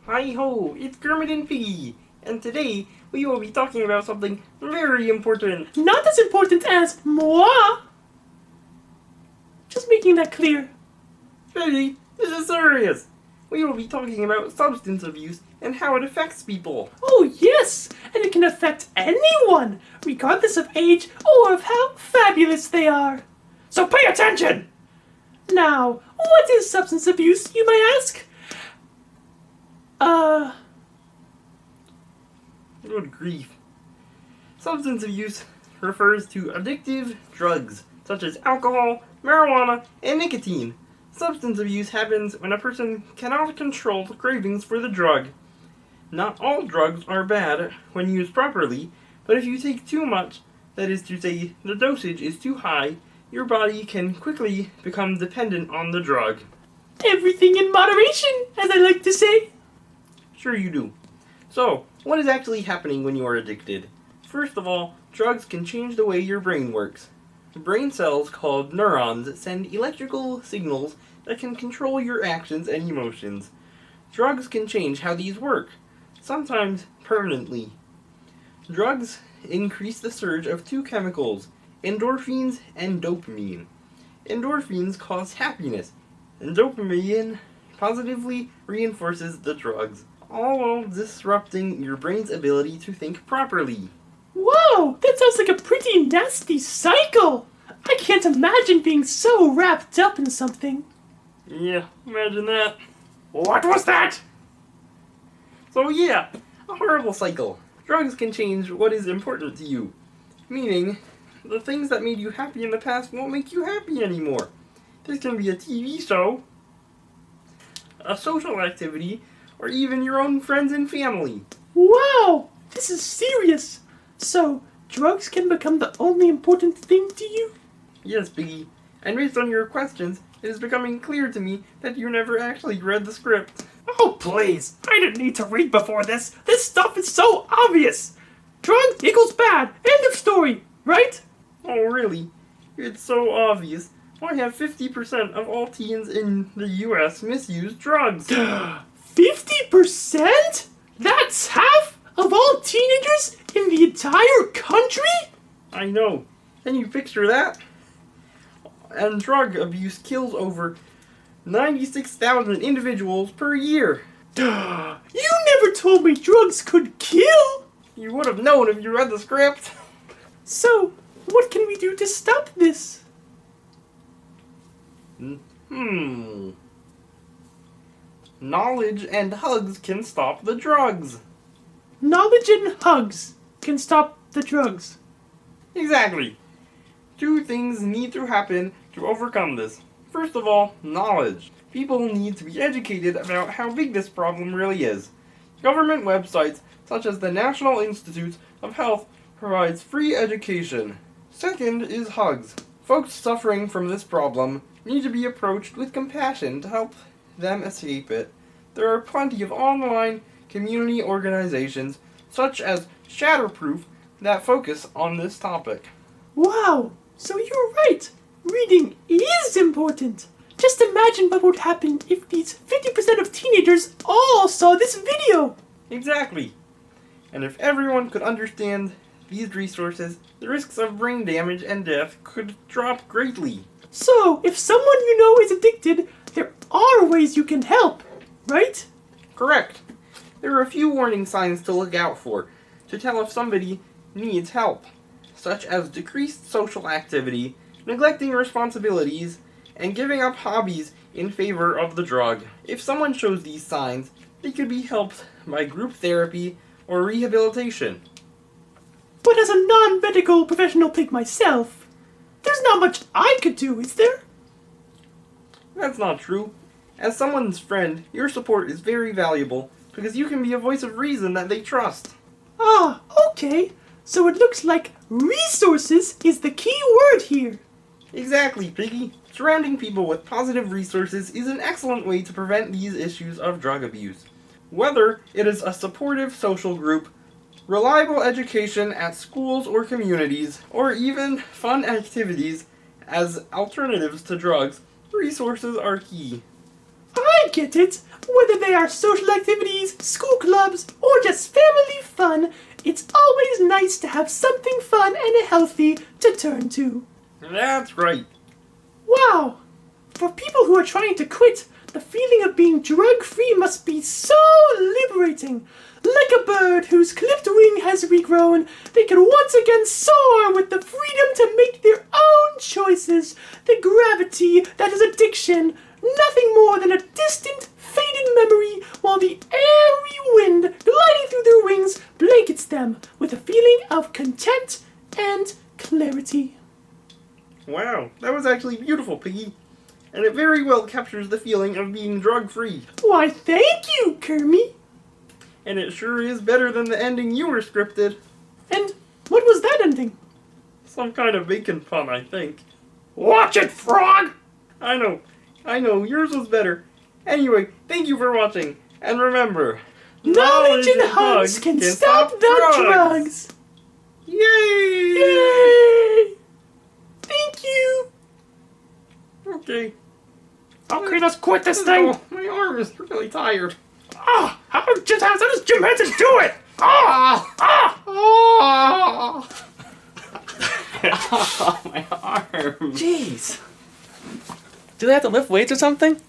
Hi-ho, it's Kermit and Piggy, and today we will be talking about something very important. Not as important as moi! Just making that clear. Piggy, this is serious. We will be talking about substance abuse and how it affects people. Oh yes! And it can affect anyone, regardless of age or of how fabulous they are. So pay attention! Now, what is substance abuse, you may ask? Good grief. Substance abuse refers to addictive drugs, such as alcohol, marijuana, and nicotine. Substance abuse happens when a person cannot control the cravings for the drug. Not all drugs are bad when used properly, but if you take too much, that is to say, the dosage is too high, your body can quickly become dependent on the drug. Everything in moderation, as I like to say. Sure you do. So, what is actually happening when you are addicted? First of all, drugs can change the way your brain works. Brain cells called neurons send electrical signals that can control your actions and emotions. Drugs can change how these work, sometimes permanently. Drugs increase the surge of two chemicals, endorphins and dopamine. Endorphins cause happiness, and dopamine positively reinforces the drugs, all while disrupting your brain's ability to think properly. Whoa, that sounds like a pretty nasty cycle! I can't imagine being so wrapped up in something. Yeah, imagine that. What was that? So yeah, a horrible cycle. Drugs can change what is important to you. Meaning, the things that made you happy in the past won't make you happy anymore. This can be a TV show, a social activity, or even your own friends and family. Wow, this is serious. So, drugs can become the only important thing to you? Yes, Biggie. And based on your questions, it is becoming clear to me that you never actually read the script. Oh, please. I didn't need to read before this. This stuff is so obvious. Drug equals bad. End of story, right? Oh, really? It's so obvious. Why have 50% of all teens in the US misuse drugs? 50%? That's half of all teenagers in the entire country? I know. Can you picture that? And drug abuse kills over 96,000 individuals per year. You never told me drugs could kill! You would have known if you read the script. So, what can we do to stop this? Knowledge and hugs can stop the drugs. Knowledge and hugs can stop the drugs. Exactly. Two things need to happen to overcome this. First of all, knowledge. People need to be educated about how big this problem really is. Government websites, such as the National Institutes of Health, provides free education. Second is hugs. Folks suffering from this problem need to be approached with compassion to help them escape it. There are plenty of online community organizations, such as Shatterproof, that focus on this topic. Wow, so you're right. Reading is important. Just imagine what would happen if these 50% of teenagers all saw this video. Exactly. And if everyone could understand these resources, the risks of brain damage and death could drop greatly. So, if someone you know is addicted, there are ways you can help, right? Correct. There are a few warning signs to look out for to tell if somebody needs help, such as decreased social activity, neglecting responsibilities, and giving up hobbies in favor of the drug. If someone shows these signs, they could be helped by group therapy or rehabilitation. But as a non-medical professional like myself, there's not much I could do, is there? That's not true. As someone's friend, your support is very valuable because you can be a voice of reason that they trust. Ah, okay. So it looks like resources is the key word here. Exactly, Piggy. Surrounding people with positive resources is an excellent way to prevent these issues of drug abuse. Whether it is a supportive social group, reliable education at schools or communities, or even fun activities as alternatives to drugs, resources are key. I get it. Whether they are social activities, school clubs, or just family fun, it's always nice to have something fun and healthy to turn to. That's right. Wow! For people who are trying to quit, the feeling of being drug-free must be so liberating. Like a bird whose clipped wing has regrown, they can once again soar with the freedom to make their own choices. The gravity that is addiction, nothing more than a distant, faded memory, while the airy wind gliding through their wings blankets them with a feeling of content and clarity. Wow, that was actually beautiful, Piggy. And it very well captures the feeling of being drug-free. Why, thank you, Kermit. And it sure is better than the ending you were scripted. And what was that ending? Some kind of bacon pun, I think. Watch it, frog! I know, yours was better. Anyway, thank you for watching. And remember, Knowledge and hugs can stop the drugs! Yay! Yay! Thank you! Okay. Okay, let's quit this thing! Oh, my arm is really tired. Ah! How does Jim Henson do it? Ah! Ah! Oh! Oh, my arm. Jeez. Do they have to lift weights or something?